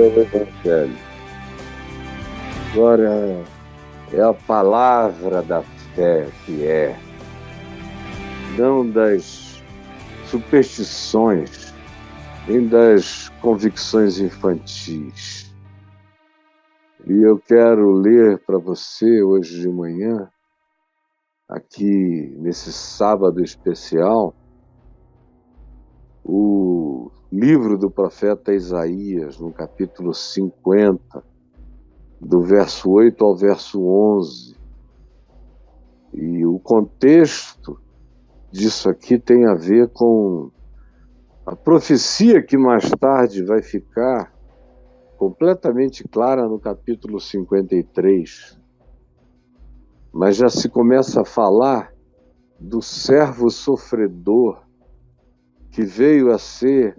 ao Evangelho. Agora é a palavra da fé que é, não das superstições, nem das convicções infantis. E eu quero ler para você hoje de manhã, aqui nesse sábado especial, o livro do profeta Isaías, no capítulo 50, do verso 8 ao verso 11. E o contexto disso aqui tem a ver com a profecia que mais tarde vai ficar completamente clara no capítulo 53. Mas já se começa a falar do servo sofredor que veio a ser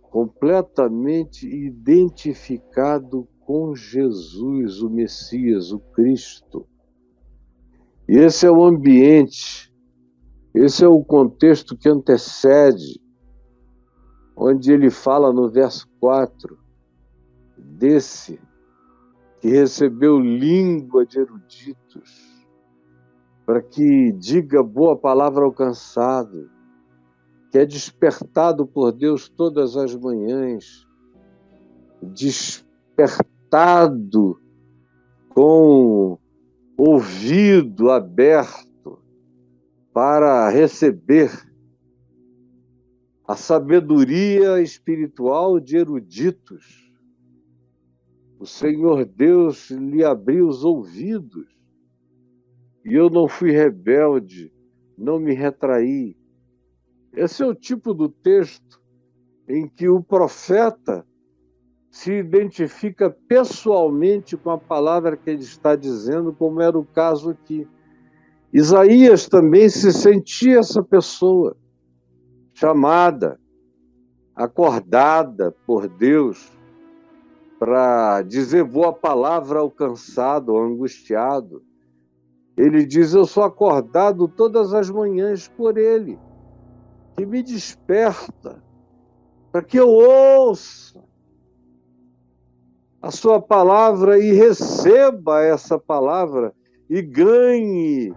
completamente identificado com Jesus, o Messias, o Cristo. E esse é o ambiente, esse é o contexto que antecede, onde ele fala no verso 4, desse que recebeu língua de eruditos, para que diga boa palavra ao cansado, que é despertado por Deus todas as manhãs, despertado com ouvido aberto para receber a sabedoria espiritual de eruditos. O Senhor Deus lhe abriu os ouvidos, e eu não fui rebelde, não me retraí. Esse é o tipo do texto em que o profeta se identifica pessoalmente com a palavra que ele está dizendo, como era o caso aqui. Isaías também se sentia essa pessoa, chamada, acordada por Deus, para dizer boa palavra ao cansado, ao angustiado. Ele diz, eu sou acordado todas as manhãs por ele, que me desperta, para que eu ouça a sua palavra e receba essa palavra e ganhe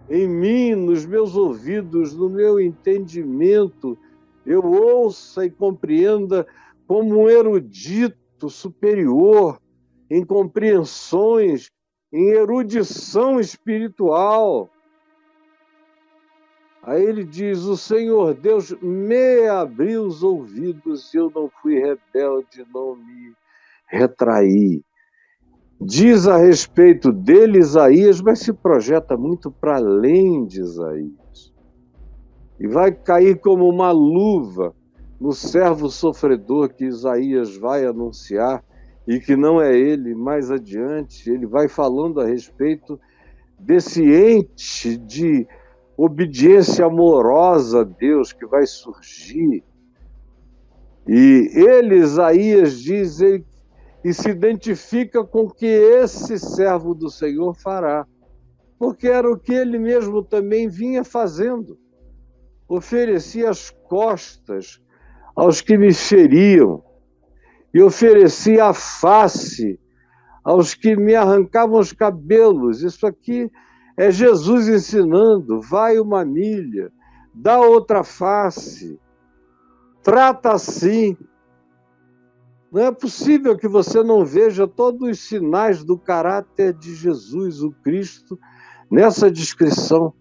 em mim, nos meus ouvidos, no meu entendimento, eu ouça e compreenda como um erudito superior em compreensões, em erudição espiritual. Aí ele diz, o Senhor Deus me abriu os ouvidos e eu não fui rebelde, não me retraí. Diz a respeito dele Isaías, mas se projeta muito para além de Isaías. E vai cair como uma luva no servo sofredor que Isaías vai anunciar, e que não é ele, mais adiante, ele vai falando a respeito desse ente de obediência amorosa a Deus que vai surgir. E ele, Isaías, diz e se identifica com o que esse servo do Senhor fará, porque era o que ele mesmo também vinha fazendo. Oferecia as costas aos que me feriam e oferecia a face aos que me arrancavam os cabelos. Isso aqui é Jesus ensinando, vai uma milha, dá outra face, trata assim. Não é possível que você não veja todos os sinais do caráter de Jesus, o Cristo, nessa descrição,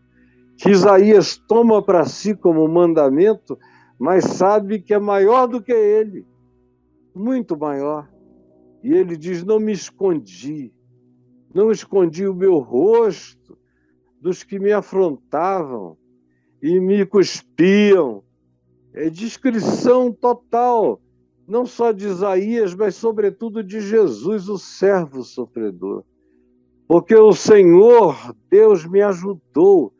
que Isaías toma para si como mandamento, mas sabe que é maior do que ele, muito maior. E ele diz, não escondi o meu rosto dos que me afrontavam e me cuspiam. É descrição total, não só de Isaías, mas sobretudo de Jesus, o servo sofredor. Porque o Senhor, Deus, me ajudou,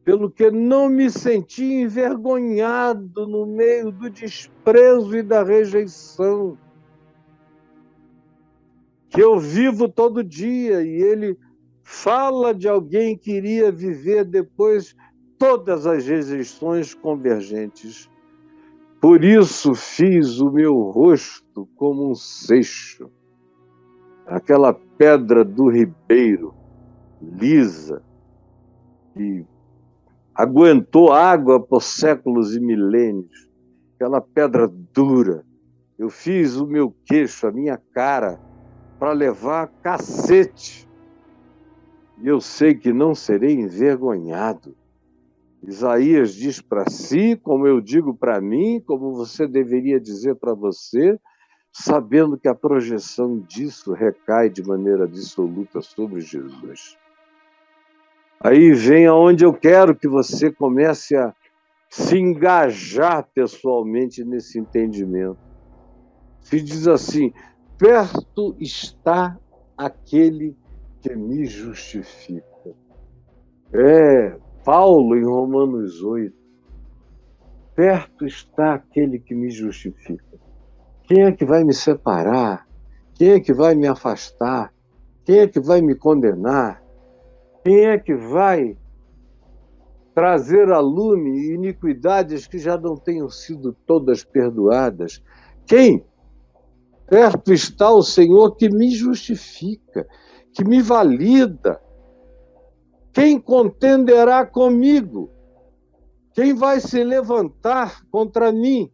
pelo que não me senti envergonhado no meio do desprezo e da rejeição, que eu vivo todo dia. E ele fala de alguém que iria viver depois todas as rejeições convergentes. Por isso fiz o meu rosto como um seixo, aquela pedra do ribeiro, lisa, que aguentou água por séculos e milênios, aquela pedra dura. Eu fiz o meu queixo, a minha cara, para levar cacete. E eu sei que não serei envergonhado. Isaías diz para si, como eu digo para mim, como você deveria dizer para você, sabendo que a projeção disso recai de maneira absoluta sobre Jesus. Aí vem aonde eu quero que você comece a se engajar pessoalmente nesse entendimento. Se diz assim: perto está aquele que me justifica. Paulo em Romanos 8. Perto está aquele que me justifica. Quem é que vai me separar? Quem é que vai me afastar? Quem é que vai me condenar? Quem é que vai trazer à lume iniquidades que já não tenham sido todas perdoadas? Quem? Perto está o Senhor que me justifica, que me valida. Quem contenderá comigo? Quem vai se levantar contra mim?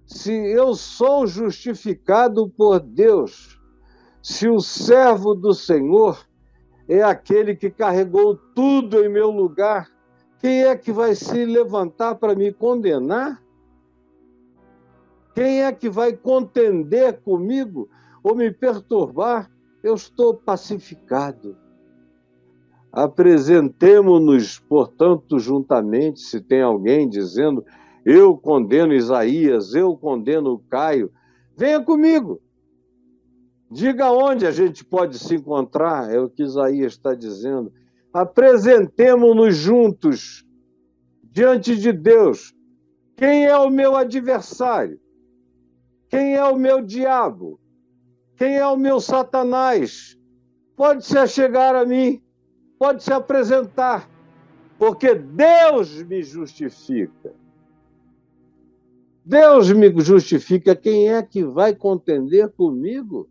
Se eu sou justificado por Deus, se o servo do Senhor é aquele que carregou tudo em meu lugar, quem é que vai se levantar para me condenar? Quem é que vai contender comigo ou me perturbar? Eu estou pacificado. Apresentemo-nos, portanto, juntamente, se tem alguém dizendo, eu condeno Isaías, eu condeno Caio, venha comigo. Diga onde a gente pode se encontrar, é o que Isaías está dizendo. Apresentemo-nos juntos diante de Deus. Quem é o meu adversário? Quem é o meu diabo? Quem é o meu Satanás? Pode se achegar a mim, pode se apresentar, porque Deus me justifica. Deus me justifica. Quem é que vai contender comigo?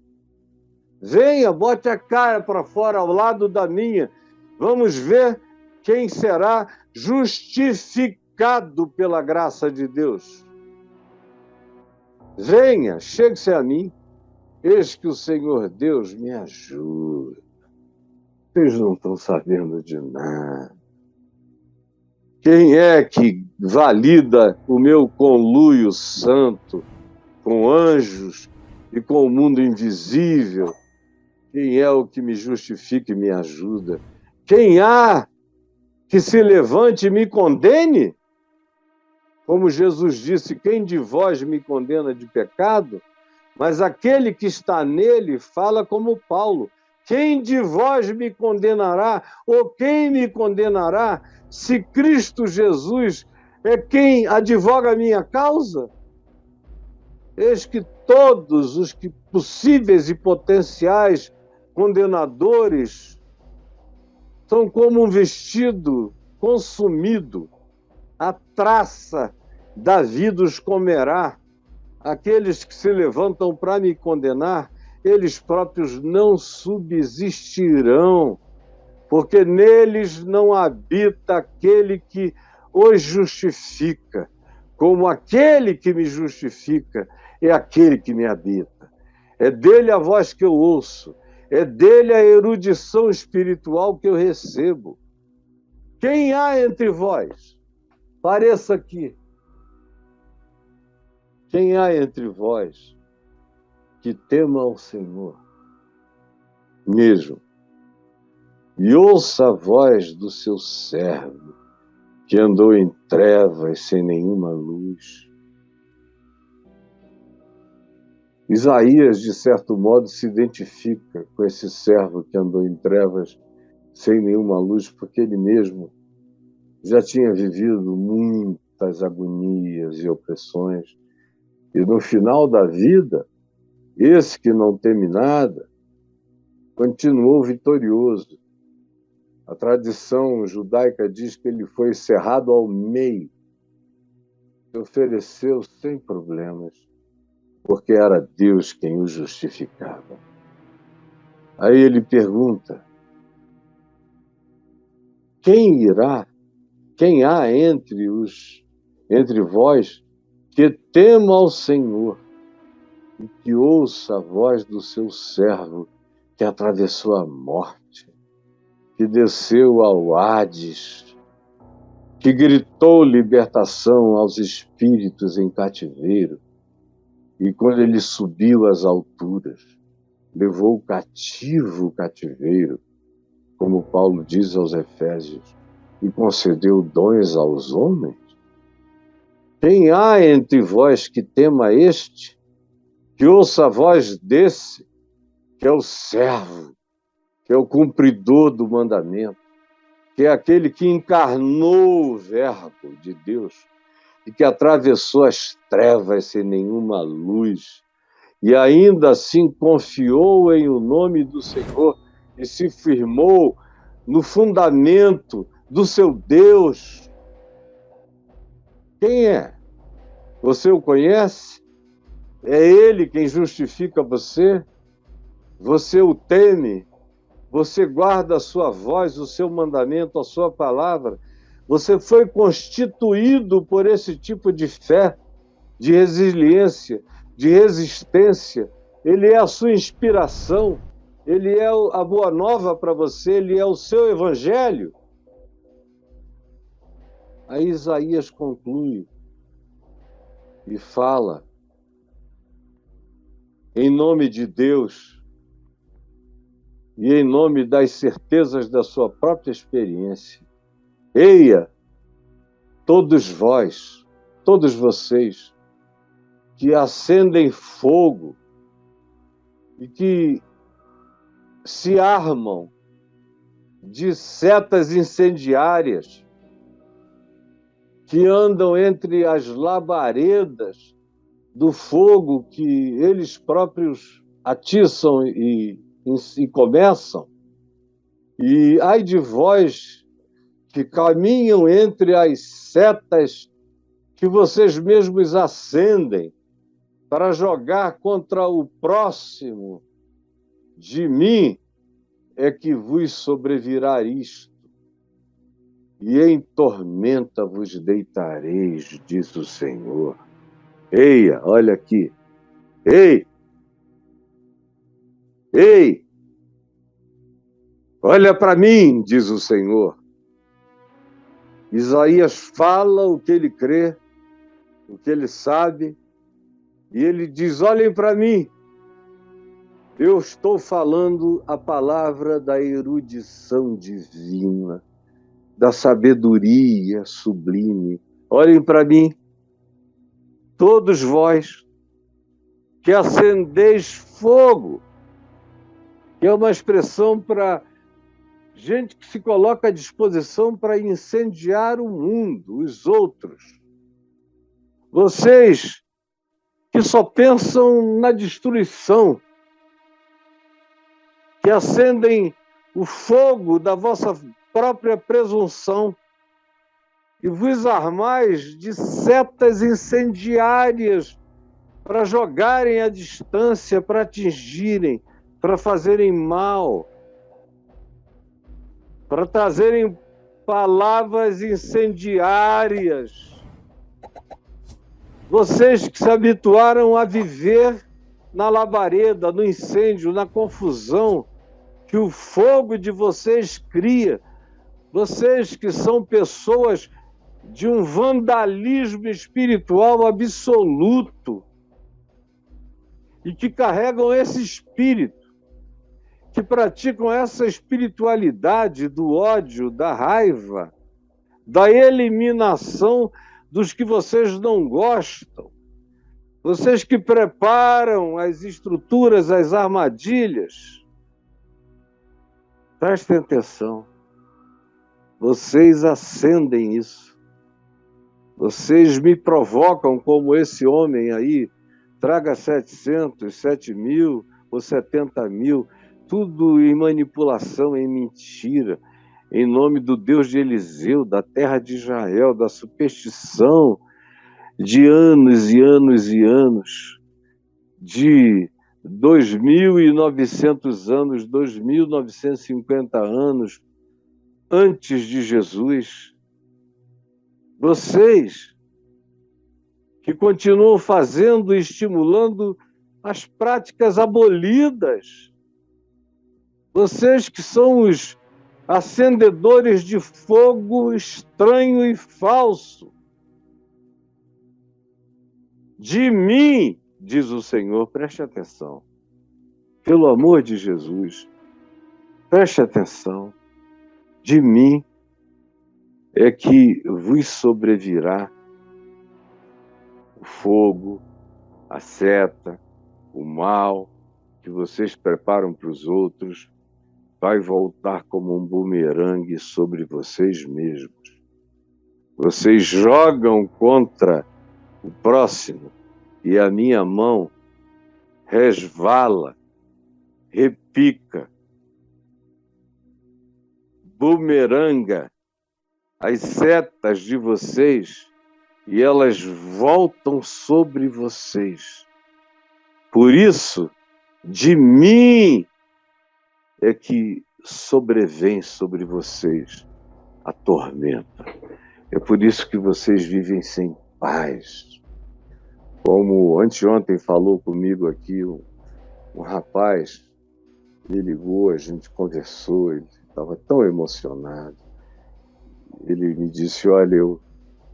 Venha, bote a cara para fora ao lado da minha. Vamos ver quem será justificado pela graça de Deus. Venha, chegue-se a mim. Eis que o Senhor Deus me ajuda. Vocês não estão sabendo de nada. Quem é que valida o meu conluio santo com anjos e com o mundo invisível? Quem é o que me justifica e me ajuda? Quem há que se levante e me condene? Como Jesus disse, quem de vós me condena de pecado? Mas aquele que está nele fala como Paulo. Quem de vós me condenará? Ou quem me condenará se Cristo Jesus é quem advoga a minha causa? Eis que todos os que possíveis e potenciais condenadores são como um vestido consumido, a traça da vida os comerá. Aqueles que se levantam para me condenar, eles próprios não subsistirão, porque neles não habita aquele que os justifica, como aquele que me justifica é aquele que me habita. É dele a voz que eu ouço, é dele a erudição espiritual que eu recebo. Quem há entre vós? Pareça aqui. Quem há entre vós que tema ao Senhor mesmo e ouça a voz do seu servo que andou em trevas sem nenhuma luz? Isaías, de certo modo, se identifica com esse servo que andou em trevas sem nenhuma luz, porque ele mesmo já tinha vivido muitas agonias e opressões. E no final da vida, esse que não teme nada, continuou vitorioso. A tradição judaica diz que ele foi cerrado ao meio, se ofereceu sem problemas, porque era Deus quem o justificava. Aí ele pergunta: quem há entre vós que tema ao Senhor e que ouça a voz do seu servo que atravessou a morte, que desceu ao Hades, que gritou libertação aos espíritos em cativeiro, e quando ele subiu às alturas, levou cativo o cativeiro, como Paulo diz aos Efésios, e concedeu dons aos homens? Quem há entre vós que tema este, que ouça a voz desse, que é o servo, que é o cumpridor do mandamento, que é aquele que encarnou o Verbo de Deus e que atravessou as trevas sem nenhuma luz e ainda assim confiou em o nome do Senhor e se firmou no fundamento do seu Deus. Quem é? Você o conhece? É ele quem justifica você? Você o teme? Você guarda a sua voz, o seu mandamento, a sua palavra? Você foi constituído por esse tipo de fé, de resiliência, de resistência. Ele é a sua inspiração, ele é a boa nova para você, ele é o seu evangelho. Aí Isaías conclui e fala, em nome de Deus e em nome das certezas da sua própria experiência: eia, todos vós, todos vocês, que acendem fogo e que se armam de setas incendiárias, que andam entre as labaredas do fogo que eles próprios atiçam e começam. E ai de vós que caminham entre as setas que vocês mesmos acendem para jogar contra o próximo de mim, é que vos sobrevirá isto, e em tormenta vos deitareis, diz o Senhor. Eia, olha aqui. Ei! Ei! Olha para mim, diz o Senhor. Isaías fala o que ele crê, o que ele sabe, e ele diz: olhem para mim. Eu estou falando a palavra da erudição divina, da sabedoria sublime. Olhem para mim, todos vós que acendeis fogo, que é uma expressão para gente que se coloca à disposição para incendiar o mundo, os outros. Vocês que só pensam na destruição, que acendem o fogo da vossa própria presunção e vos armais de setas incendiárias para jogarem à distância, para atingirem, para fazerem mal, para trazerem palavras incendiárias. Vocês que se habituaram a viver na labareda, no incêndio, na confusão que o fogo de vocês cria, vocês que são pessoas de um vandalismo espiritual absoluto e que carregam esse espírito, que praticam essa espiritualidade do ódio, da raiva, da eliminação dos que vocês não gostam, vocês que preparam as estruturas, as armadilhas. Prestem atenção, vocês acendem isso, vocês me provocam como esse homem aí, traga 700, 7.000 ou 70.000, tudo em manipulação, em mentira, em nome do Deus de Eliseu, da terra de Israel, da superstição de anos e anos e anos, de 2.900 anos, 2.950 anos antes de Jesus. Vocês que continuam fazendo e estimulando as práticas abolidas. Vocês que são os acendedores de fogo estranho e falso. De mim, diz o Senhor, preste atenção. Pelo amor de Jesus, preste atenção. De mim é que vos sobrevirá o fogo, a seta, o mal que vocês preparam para os outros, vai voltar como um bumerangue sobre vocês mesmos. Vocês jogam contra o próximo e a minha mão resvala, repica, bumeranga as setas de vocês e elas voltam sobre vocês. Por isso, de mim é que sobrevém sobre vocês a tormenta. É por isso que vocês vivem sem paz. Como anteontem falou comigo aqui um rapaz, me ligou, a gente conversou, ele estava tão emocionado. Ele me disse, olha, eu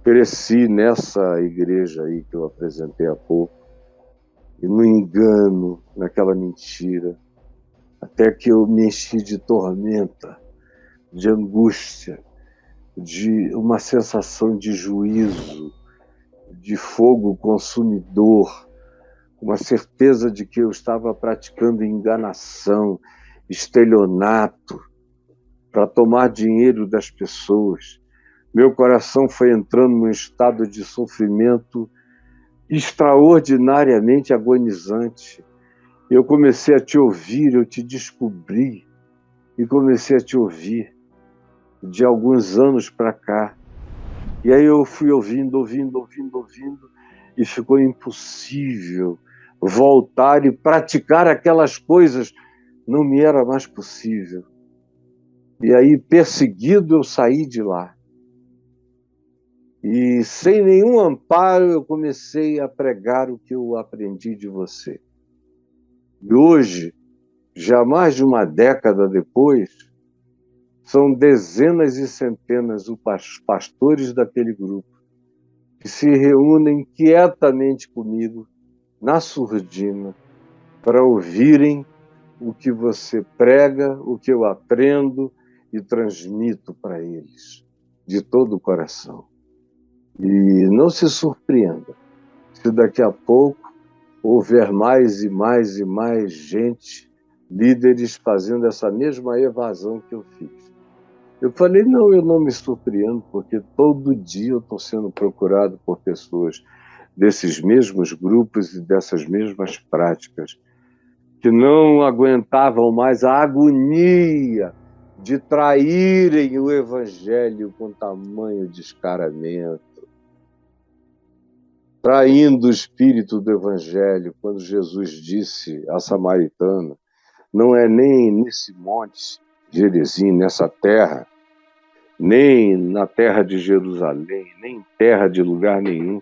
cresci nessa igreja aí que eu apresentei há pouco, e no engano, naquela mentira, até que eu me enchi de tormenta, de angústia, de uma sensação de juízo, de fogo consumidor, uma certeza de que eu estava praticando enganação, estelionato, para tomar dinheiro das pessoas. Meu coração foi entrando num estado de sofrimento extraordinariamente agonizante. Eu comecei a te ouvir, eu te descobri e comecei a te ouvir de alguns anos para cá. E aí eu fui ouvindo e ficou impossível voltar e praticar aquelas coisas. Não me era mais possível. E aí, perseguido, eu saí de lá. E sem nenhum amparo, eu comecei a pregar o que eu aprendi de você. E hoje, já mais de uma década depois, são dezenas e centenas os pastores daquele grupo que se reúnem quietamente comigo, na surdina, para ouvirem o que você prega, o que eu aprendo e transmito para eles, de todo o coração. E não se surpreenda se daqui a pouco houver mais e mais e mais gente, líderes, fazendo essa mesma evasão que eu fiz. Eu falei, não, eu não me surpreendo, porque todo dia eu estou sendo procurado por pessoas desses mesmos grupos e dessas mesmas práticas, que não aguentavam mais a agonia de traírem o Evangelho com tamanho descaramento, traindo o espírito do Evangelho, quando Jesus disse à samaritana, não é nem nesse monte Gerizim, nessa terra, nem na terra de Jerusalém, nem em terra de lugar nenhum,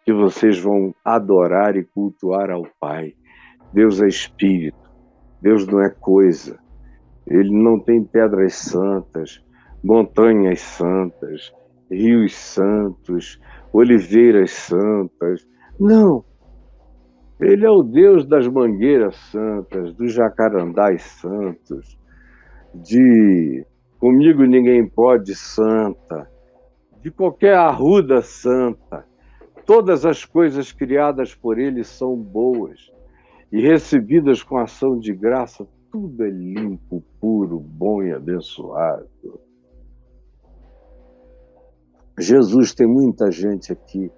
que vocês vão adorar e cultuar ao Pai. Deus é Espírito, Deus não é coisa. Ele não tem pedras santas, montanhas santas, rios santos, oliveiras santas. Não. Ele é o Deus das mangueiras santas, dos jacarandás santos, de comigo ninguém pode santa, de qualquer arruda santa. Todas as coisas criadas por ele são boas e recebidas com ação de graça, tudo é limpo, puro, bom e abençoado. Jesus, tem muita gente aqui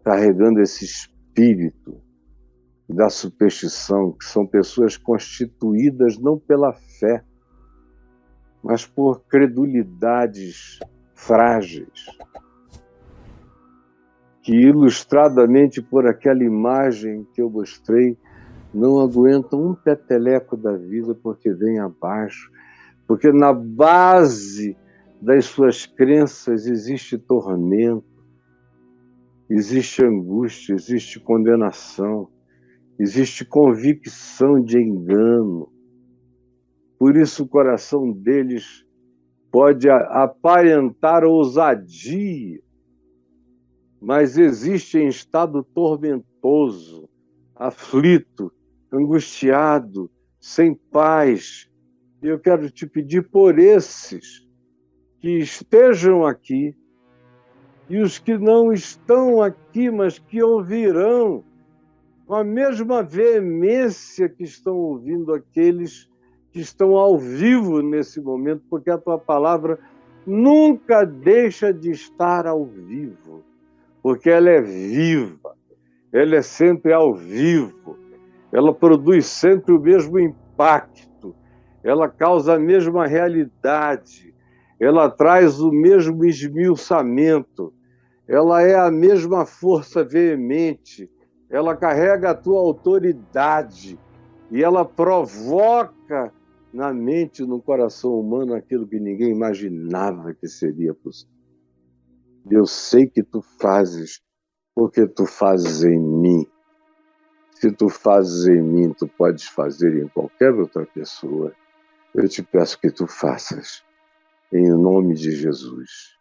carregando esse espírito da superstição, que são pessoas constituídas não pela fé, mas por credulidades frágeis, que ilustradamente por aquela imagem que eu mostrei não aguentam um peteleco da vida porque vem abaixo, porque na base das suas crenças existe tormento, existe angústia, existe condenação, existe convicção de engano. Por isso o coração deles pode aparentar ousadia, mas existe em estado tormentoso, aflito, angustiado, sem paz. E eu quero te pedir por esses que estejam aqui e os que não estão aqui, mas que ouvirão com a mesma veemência que estão ouvindo aqueles que estão ao vivo nesse momento, porque a tua palavra nunca deixa de estar ao vivo, porque ela é viva, ela é sempre ao vivo, ela produz sempre o mesmo impacto, ela causa a mesma realidade, ela traz o mesmo esmiuçamento, ela é a mesma força veemente, ela carrega a tua autoridade e ela provoca na mente e no coração humano aquilo que ninguém imaginava que seria possível. Eu sei que tu fazes, porque tu fazes em mim. Se tu fazes em mim, tu podes fazer em qualquer outra pessoa. Eu te peço que tu faças, em nome de Jesus.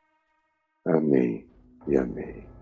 Amém e amém.